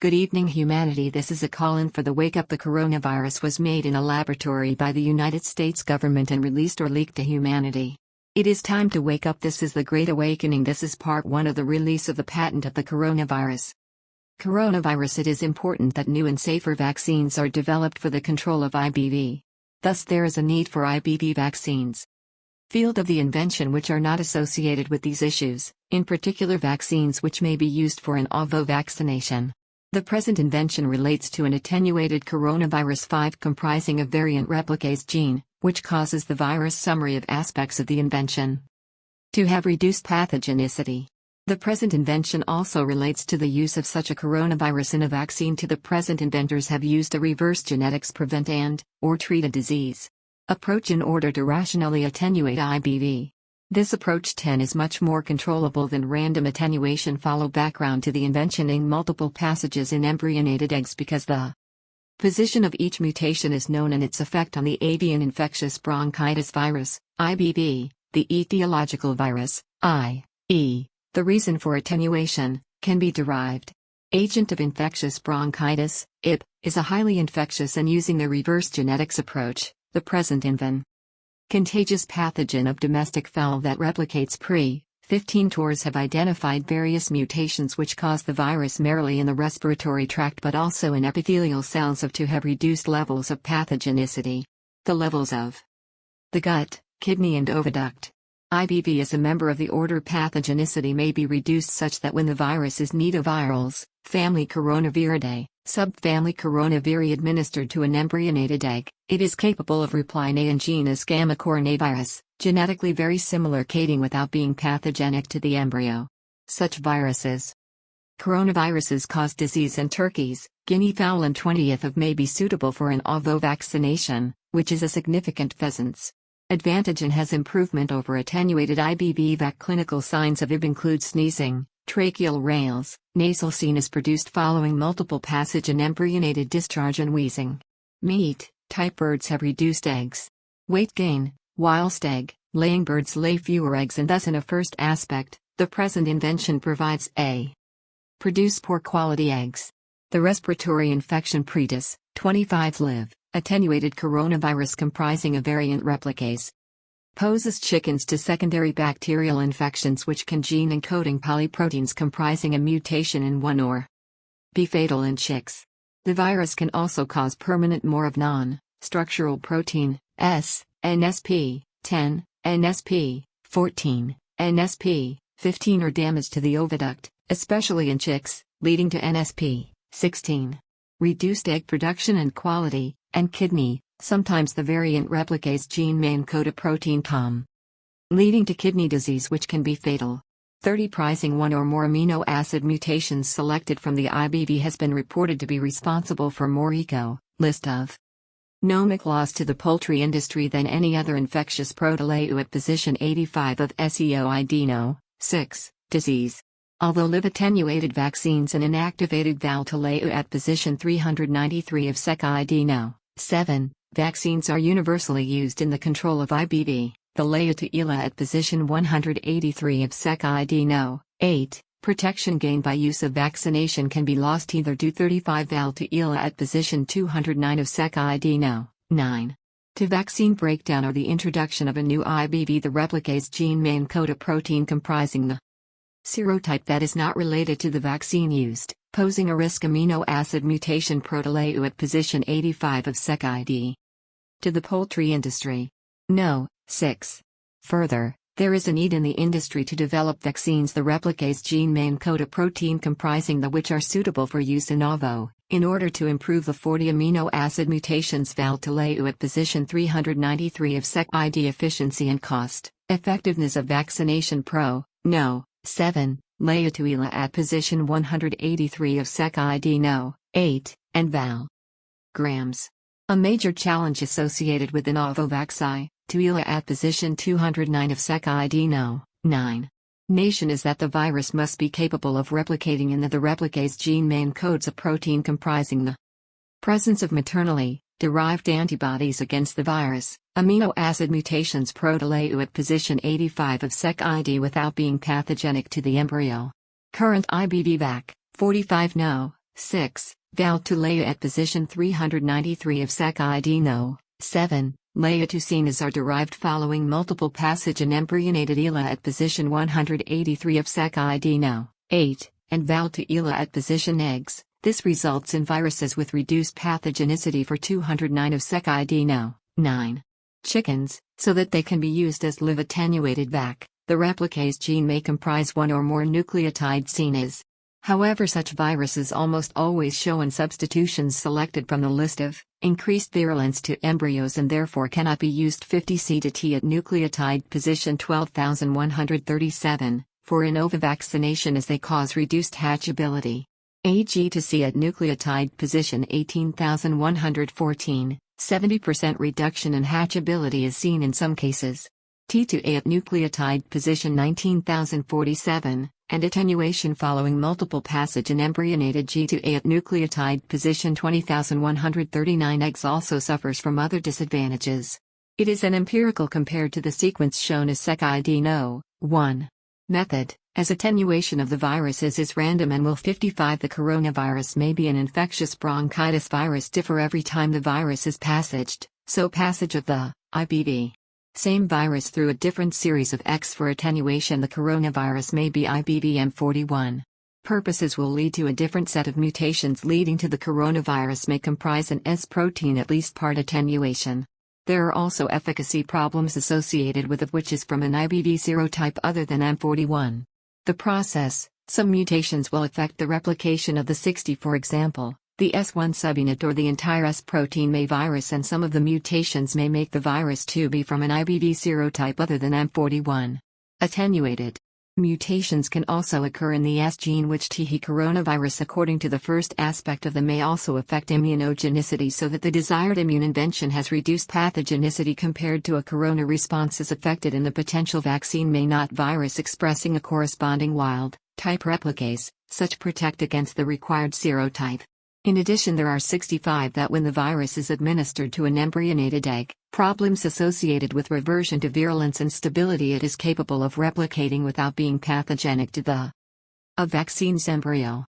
Good evening, humanity. This is a call-in for the Wake Up. The coronavirus was made in a laboratory by the United States government and released or leaked to humanity. It is time to wake up. This is the Great Awakening. This is part 1 of the release of the patent of the coronavirus. Coronavirus. It is important that new and safer vaccines are developed for the control of IBV. Thus there is a need for IBV vaccines. Field of the invention which are not associated with these issues, in particular vaccines which may be used for an OVO vaccination. The present invention relates to an attenuated coronavirus 5 comprising a variant replicase gene, which causes the virus. Summary of aspects of the invention. To have reduced pathogenicity. The present invention also relates to the use of such a coronavirus in a vaccine. To the present inventors have used a reverse genetics prevent and/or treat a disease approach in order to rationally attenuate IBV. This approach 10 is much more controllable than random attenuation. Follow background to the invention in multiple passages in embryonated eggs because the position of each mutation is known and its effect on the avian infectious bronchitis virus, IBV, the etiological virus, i.e., the reason for attenuation, can be derived. Agent of infectious bronchitis, IP, is a highly infectious and using the reverse genetics approach, the present contagious pathogen of domestic fowl that replicates pre-15 tours have identified various mutations which cause the virus merely in the respiratory tract but also in epithelial cells of to have reduced levels of pathogenicity. The levels of the gut, kidney and oviduct. IBV is a member of the order pathogenicity may be reduced such that when the virus is nidovirales, family Coronaviridae, subfamily Coronaviridae administered to an embryonated egg, it is capable of replying in genus Gamma coronavirus, genetically very similar coding without being pathogenic to the embryo. Such viruses. Coronaviruses cause disease in turkeys, guinea fowl and 20th of may be suitable for an OVO vaccination, which is a significant pheasants. Advantage and has improvement over attenuated IBV vac. Clinical signs of IB include sneezing, tracheal rales, nasal scene is produced following multiple passage and embryonated discharge and wheezing. Meat type birds have reduced eggs. Weight gain, whilst laying birds lay fewer eggs and thus in a first aspect, the present invention provides a produce poor quality eggs. The respiratory infection pretus, 25 live. Attenuated coronavirus comprising a variant replicase poses chickens to secondary bacterial infections which can gene encoding polyproteins comprising a mutation in one or be fatal in chicks. The virus can also cause permanent more of non-structural protein, NSP, 10, NSP, 14, NSP, 15 or damage to the oviduct, especially in chicks, leading to NSP, 16. Reduced egg production and quality, and kidney, sometimes the variant replicase gene may encode a protein leading to kidney disease which can be fatal. 30 Prizing one or more amino acid mutations selected from the IBV has been reported to be responsible for more list of nomic loss to the poultry industry than any other infectious protoleu at position 85 of SEO ideno, 6, disease. Although live attenuated vaccines and inactivated Valtoleu at position 393 of SEC-IDNO, 7, vaccines are universally used in the control of IBV, the Leotuila at position 183 of SEC-IDNO, 8, protection gained by use of vaccination can be lost either due 35 Valtoleu at position 209 of SEC-IDNO, 9. To vaccine breakdown or the introduction of a new IBV the replicase gene may encode a protein comprising the serotype that is not related to the vaccine used, posing a risk amino acid mutation protoleu at position 85 of SEC-ID. To the poultry industry. No, 6. Further, there is a need in the industry to develop vaccines. The replicase gene may encode a protein comprising the which are suitable for use in OVO, in order to improve the 40 amino acid mutations Valtoleu at position 393 of SEC-ID efficiency and cost, effectiveness of vaccination No. 7, Leotuila at position 183 of SEC-IDNO, 8, and Val. Grams. A major challenge associated with Novavax Tuila at position 209 of SEC-IDNO, 9. Nation is that the virus must be capable of replicating and that the replicase gene may encodes a protein comprising the presence of maternally derived antibodies against the virus, amino acid mutations protoleu at position 85 of SEC-ID without being pathogenic to the embryo. Current IBV vac, 45 No, 6. Val to Leia at position 393 of Sacchi-Dino. 7. Leia-Tucinas are derived following multiple passage in embryonated ELA at position 183 of Sacchi-Dino. 8. And Val to ELA at position eggs. This results in viruses with reduced pathogenicity for 209 of Sacchi-Dino. 9. Chickens, so that they can be used as live attenuated VAC, the replicase gene may comprise one or more nucleotide CNAs. However, such viruses almost always show in substitutions selected from the list of increased virulence to embryos and therefore cannot be used 50C to T at nucleotide position 12,137 for ANOVA vaccination as they cause reduced hatchability. AG to C at nucleotide position 18,114, 70% reduction in hatchability is seen in some cases. T to A at nucleotide position 19,047, and attenuation following multiple passage in embryonated G to A at nucleotide position 20,139 eggs also suffers from other disadvantages. It is an empirical compared to the sequence shown as Sacchi-Dino. 1. Method. As attenuation of the viruses is random and will 55 the coronavirus may be an infectious bronchitis virus differ every time the virus is passaged, so passage of the IBV. Same virus through a different series of X for attenuation the coronavirus may be IBVM41. Purposes will lead to a different set of mutations leading to the coronavirus may comprise an S protein at least part attenuation. There are also efficacy problems associated with it which is from an IBV serotype other than M41. The process, some mutations will affect the replication of the 60 for example, the S1 subunit or the entire S protein may virus and some of the mutations may make the virus to be from an IBV serotype other than M41. Attenuated. Mutations can also occur in the S gene which Th coronavirus according to the first aspect of them may also affect immunogenicity so that the desired immune invention has reduced pathogenicity compared to a corona response is affected and the potential vaccine may not virus expressing a corresponding wild type replicase, such protect against the required serotype. In addition there are 65 that when the virus is administered to an embryonated egg, problems associated with reversion to virulence and stability it is capable of replicating without being pathogenic to the vaccine's embryo.